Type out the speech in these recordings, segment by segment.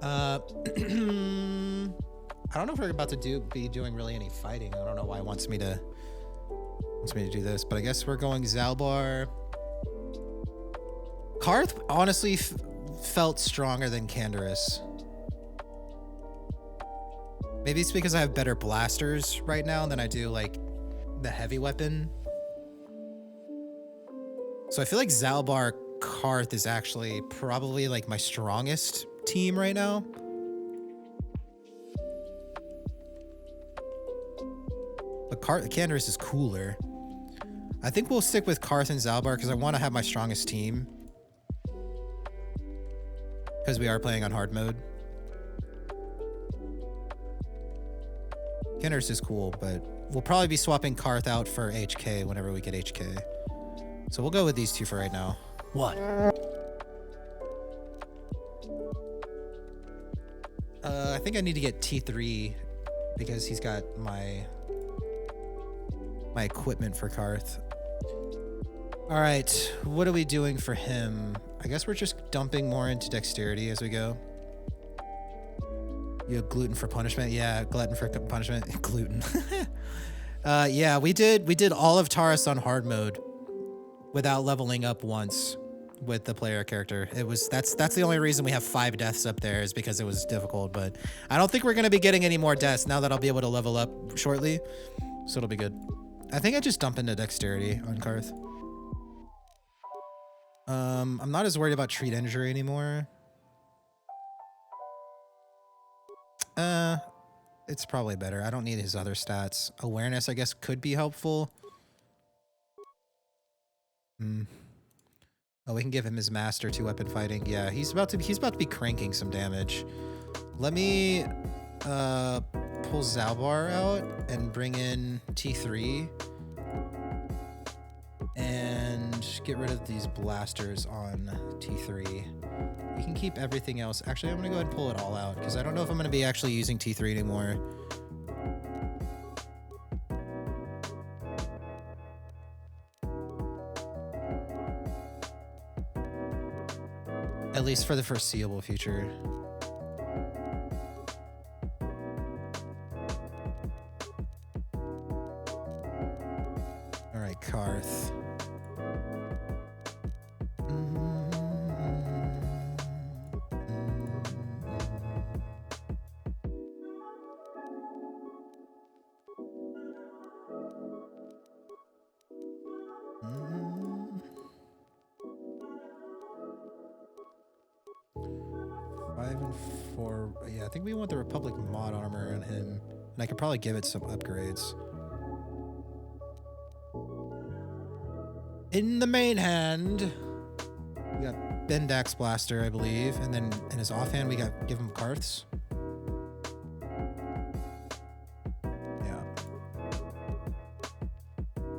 I don't know if we're about to be doing really any fighting. I don't know why it wants me to do this, but I guess we're going Zalbar. Karth honestly felt stronger than Canderous. Maybe it's because I have better blasters right now than I do like the heavy weapon. So I feel like Zalbar Karth is actually probably like my strongest team right now. But Canderous is cooler. I think we'll stick with Karth and Zalbar because I want to have my strongest team. Because we are playing on hard mode. Canderous is cool, but we'll probably be swapping Karth out for HK whenever we get HK. So we'll go with these two for right now. What? I think I need to get T3 because he's got my equipment for Karth. All right, what are we doing for him? I guess we're just dumping more into dexterity as we go. You have gluten for punishment? Yeah, glutton for punishment. Gluten. Yeah, we did all of Taris on hard mode without leveling up once with the player character. That's the only reason we have 5 deaths up there is because it was difficult, but I don't think we're gonna be getting any more deaths now that I'll be able to level up shortly. So it'll be good. I think I just dump into dexterity on Karth. I'm not as worried about treat injury anymore. It's probably better. I don't need his other stats. Awareness, I guess, could be helpful. Oh, we can give him his master 2-weapon fighting. Yeah, he's about to be cranking some damage. Let me pull Zalbar out and bring in T3 and get rid of these blasters on T3. You can keep everything else. Actually, I'm gonna go ahead and pull it all out because I don't know if I'm gonna be actually using T3 anymore. At least for the foreseeable future. All right, Karth. 5 and 4. Yeah, I think we want the Republic mod armor on him. And I could probably give it some upgrades. In the main hand, we got Bendak's Blaster, I believe. And then in his offhand, we got give him Karth's. Yeah.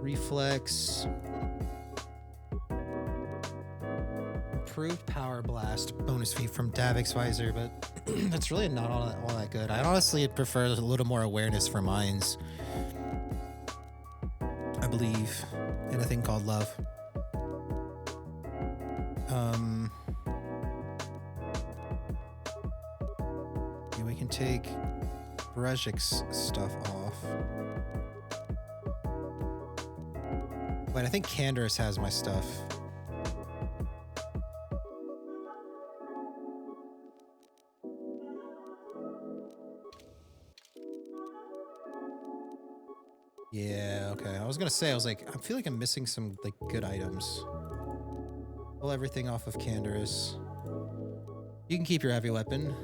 Reflex. Improved Power Blast bonus feat from Davik's Visor, but that's really not all that good. I honestly prefer a little more awareness for mines. I believe in a thing called love. Yeah, we can take Brejik's stuff off. Wait, I think Canderous has my stuff. Yeah, okay. I was gonna say, I feel like I'm missing some like good items. Pull everything off of Canderous. You can keep your heavy weapon.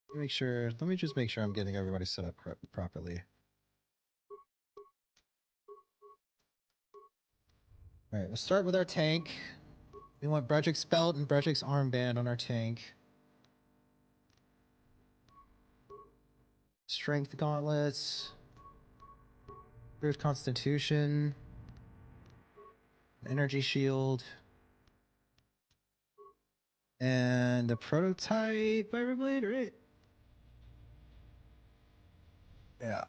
Let me just make sure I'm getting everybody set up properly. All right, let's start with our tank. We want Brejik's belt and Brejik's armband on our tank. Strength gauntlets. Improved constitution. Energy shield. And a prototype Fireblade, right? Yeah.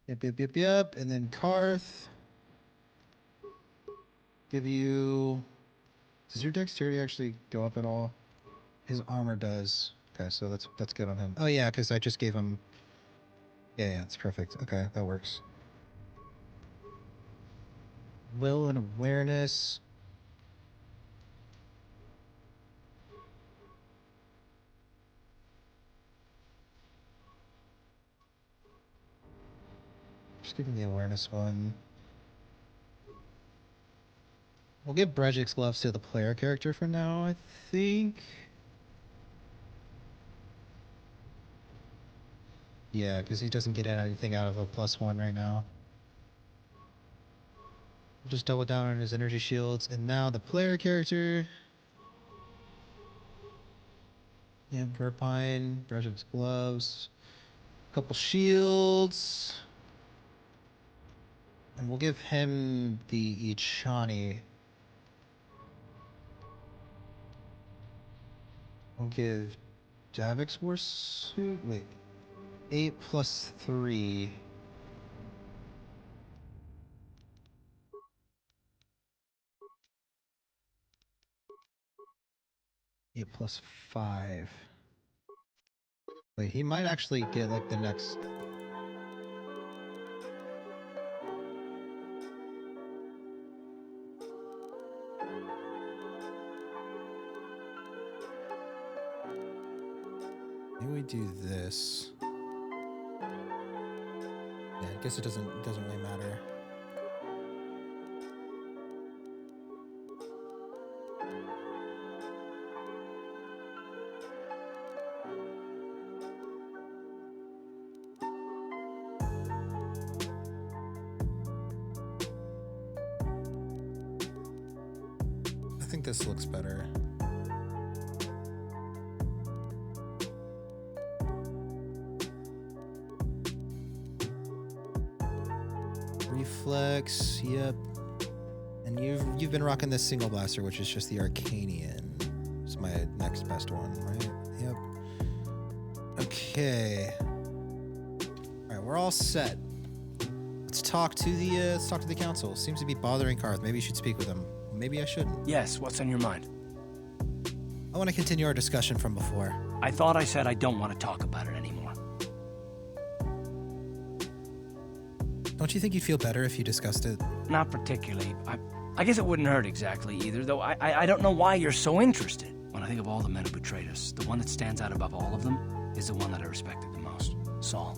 Yep. And then Karth. Give you... Does your dexterity actually go up at all? His armor does. Okay, so that's good on him. Oh yeah, because I just gave him... Yeah, it's perfect. Okay, that works. Will and awareness. Just give him the awareness one. We'll give Brejik's gloves to the player character for now, I think. Yeah, because he doesn't get anything out of a +1 right now. We'll just double down on his energy shields. And now the player character. Yeah, Verpine, Brejik's gloves. Couple shields. And we'll give him the Ichani. We'll give Davik's war suit. Wait. 8 plus 3. Eight plus 5. Wait, he might actually get like the next. Maybe we do this. Yeah, I guess it doesn't really matter. I think this looks better. Reflex, yep. And you've been rocking this single blaster, which is just the Arcanian. It's my next best one, right? Yep. Okay. All right, we're all set. Let's talk to the council. Seems to be bothering Karth. Maybe you should speak with him. Maybe I shouldn't. Yes, what's on your mind? I want to continue our discussion from before. I thought I said I don't want to talk about it anymore. Don't you think you'd feel better if you discussed it? Not particularly. I guess it wouldn't hurt exactly either, though I don't know why you're so interested. When I think of all the men who betrayed us, the one that stands out above all of them is the one that I respected the most, Saul.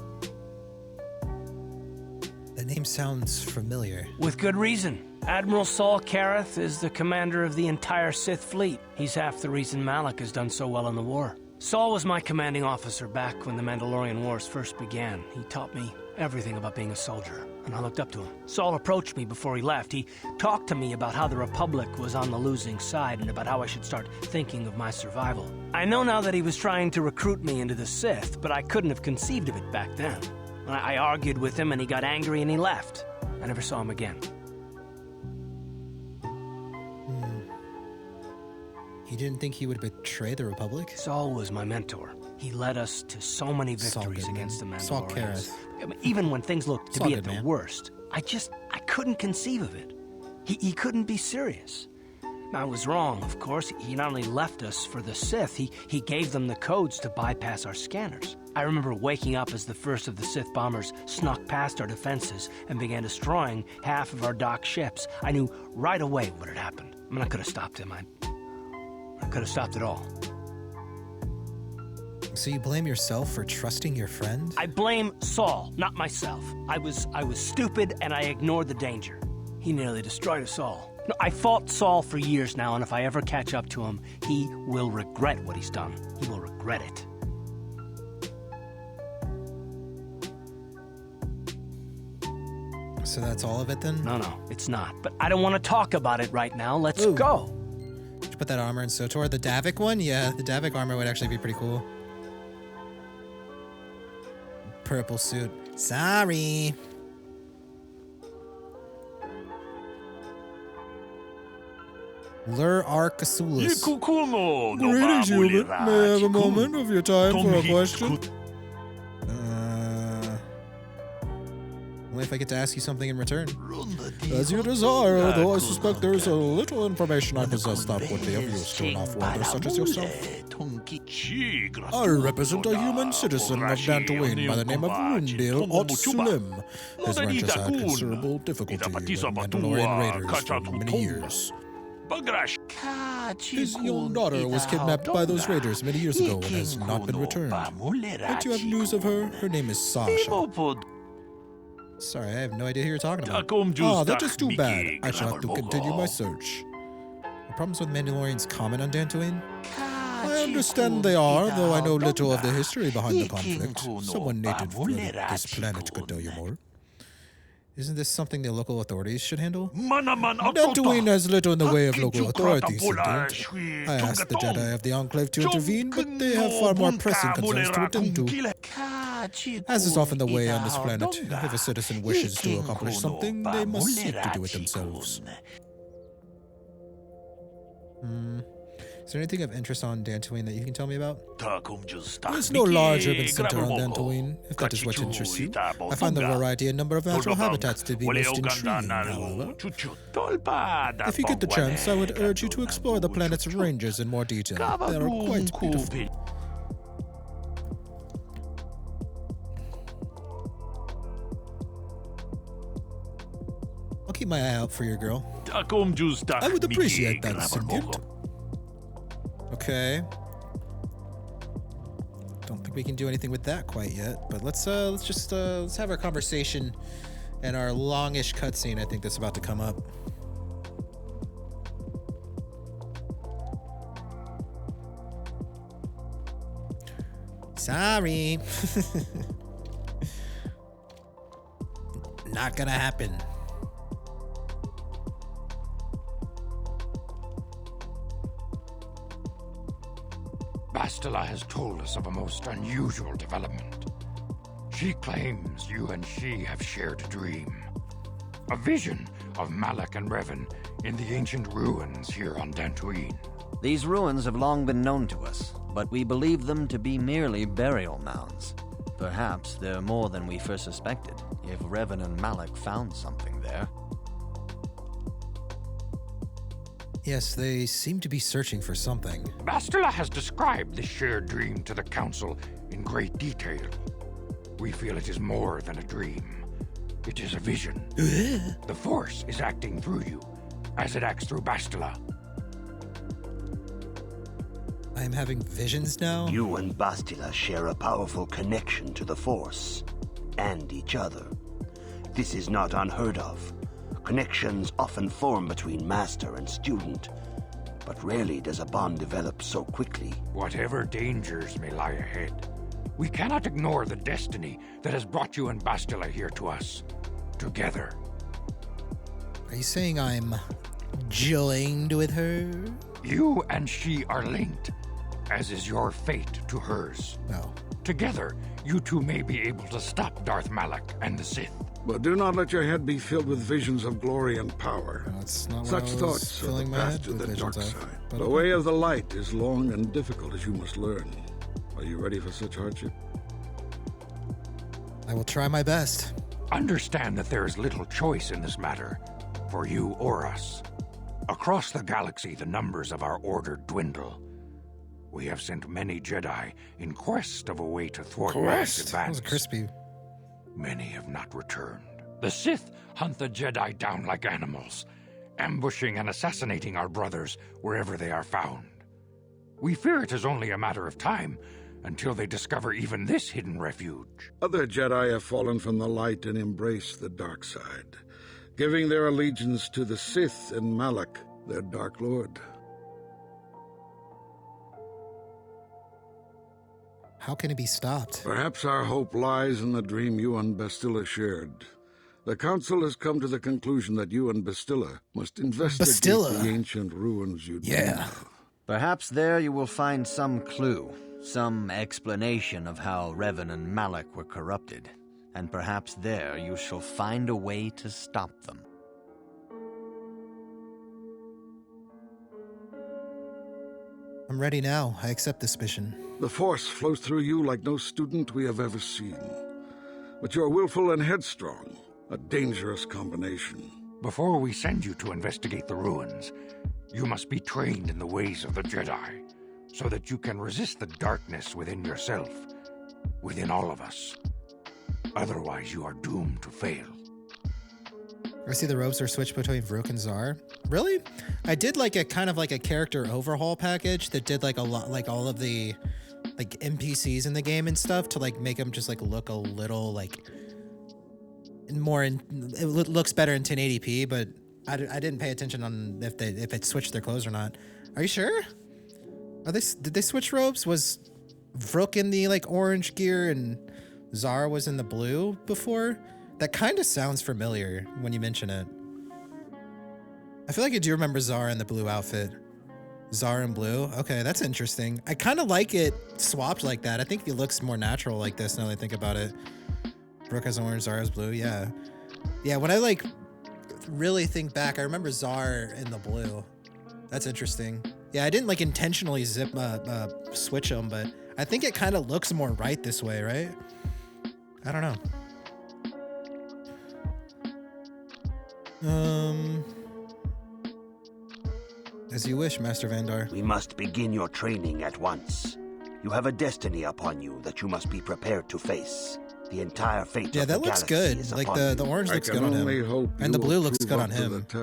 That name sounds familiar. With good reason. Admiral Saul Karath is the commander of the entire Sith fleet. He's half the reason Malak has done so well in the war. Saul was my commanding officer back when the Mandalorian Wars first began. He taught me everything about being a soldier, and I looked up to him. Saul approached me before he left. He talked to me about how the Republic was on the losing side and about how I should start thinking of my survival. I know now that he was trying to recruit me into the Sith, but I couldn't have conceived of it back then. I argued with him and he got angry and he left. I never saw him again. You didn't think he would betray the Republic? Saul was my mentor. He led us to so many victories against the Mandalorians. Saul Karath. Even when things looked to be at the worst, I couldn't conceive of it. He couldn't be serious. I was wrong, of course. He not only left us for the Sith, he gave them the codes to bypass our scanners. I remember waking up as the first of the Sith bombers snuck past our defenses and began destroying half of our docked ships. I knew right away what had happened. I mean, I could have stopped him. I could have stopped it all. So you blame yourself for trusting your friend? I blame Saul, not myself. I was stupid and I ignored the danger. He nearly destroyed us all. No, I fought Saul for years now, and if I ever catch up to him, he will regret what he's done. He will regret it. So that's all of it then? No, it's not. But I don't want to talk about it right now. Let's go. Did you put that armor in SOTOR? The Davik one? Yeah, the Davik armor would actually be pretty cool. Purple suit. Sorry. Lur Arcasulis. Greetings, human. May I have a moment of your time for a question? Only if I get to ask you something in return. As you desire, though I suspect there is a little information I possess that would be of use to an off-worlder such as yourself. I represent a human citizen of Dantooine by the name of Rundil Otslim. His ranch has had considerable difficulty with Mandalorian raiders for many years. His young daughter was kidnapped by those raiders many years ago and has not been returned. Don't you have news of her? Her name is Sasha. Sorry, I have no idea who you're talking about. Ah, that is too bad. I shall have to continue my search. The problems with Mandalorians common on Dantooine? I understand they are, though I know little of the history behind the conflict. Someone native for this planet could tell you more. Isn't this something the local authorities should handle? Dantooine has little in the way of local authorities, indeed. I asked the Jedi of the Enclave to intervene, but they have far more pressing concerns to attend to. As is often the way on this planet, if a citizen wishes to accomplish something, they must seek to do it themselves. Is there anything of interest on Dantooine that you can tell me about? There's no large urban center on Dantooine, if that is what interests you. I find the variety and number of natural habitats to be most intriguing, however. If you get the chance, I would urge you to explore the planet's ranges in more detail. They are quite beautiful. I'll keep my eye out for your girl. I would appreciate that, Sentient. Okay. Don't think we can do anything with that quite yet, but let's have our conversation and our longish cutscene. I think that's about to come up. Sorry. Not gonna happen. Bastila has told us of a most unusual development. She claims you and she have shared a dream. A vision of Malak and Revan in the ancient ruins here on Dantooine. These ruins have long been known to us, but we believe them to be merely burial mounds. Perhaps they're more than we first suspected, if Revan and Malak found something there. Yes, they seem to be searching for something. Bastila has described this shared dream to the Council in great detail. We feel it is more than a dream. It is a vision. The Force is acting through you, as it acts through Bastila. I am having visions now? You and Bastila share a powerful connection to the Force, and each other. This is not unheard of. Connections often form between master and student, but rarely does a bond develop so quickly. Whatever dangers may lie ahead, we cannot ignore the destiny that has brought you and Bastila here to us, together. Are you saying I'm joined with her? You and she are linked, as is your fate to hers. No. Together, you two may be able to stop Darth Malak and the Sith. But do not let your head be filled with visions of glory and power. That's not what Such I was thoughts are filling the my path head to with the dark visions of. side. But The okay. way of the light is long and difficult, as you must learn. Are you ready for such hardship? I will try my best. Understand that there is little choice in this matter, for you or us. Across the galaxy, the numbers of our order dwindle. We have sent many Jedi in quest of a way to thwart mass That was advance. crispy. Many have not returned. The Sith hunt the Jedi down like animals, ambushing and assassinating our brothers wherever they are found. We fear it is only a matter of time until they discover even this hidden refuge. Other Jedi have fallen from the light and embraced the dark side, giving their allegiance to the Sith and Malak, their Dark Lord. How can it be stopped? Perhaps our hope lies in the dream you and Bastila shared. The Council has come to the conclusion that you and Bastila must investigate Bastila? the ancient ruins you Yeah. dreamed of. Perhaps there you will find some clue, some explanation of how Revan and Malak were corrupted, and perhaps there you shall find a way to stop them. I'm ready now. I accept this mission. The Force flows through you like no student we have ever seen. But you are willful and headstrong. A dangerous combination. Before we send you to investigate the ruins, you must be trained in the ways of the Jedi, so that you can resist the darkness within yourself, within all of us. Otherwise, you are doomed to fail. I see the robes are switched between Vrook and Zar. Really? I did like a kind of like a character overhaul package that did like a lot, like all of the like NPCs in the game and stuff to like make them just like look a little like more in, it looks better in 1080p, but I didn't pay attention on if it switched their clothes or not. Are you sure? Did they switch robes? Was Vrook in the like orange gear and Zar was in the blue before? That kind of sounds familiar when you mention it. I feel like I do remember Zar in the blue outfit. Zar in blue? Okay, that's interesting. I kind of like it swapped like that. I think it looks more natural like this now that I think about it. Vrook has orange, Zar has blue, yeah. Yeah, when I like really think back, I remember Zar in the blue. That's interesting. Yeah, I didn't like intentionally switch them, but I think it kind of looks more right this way, right? I don't know. As you wish, Master Vandar. We must begin your training at once. You have a destiny upon you that you must be prepared to face. The entire fate of the that looks galaxy good. is Like upon the you. orange looks I good can on only him. hope And the you blue will looks prove good up on to him. the task.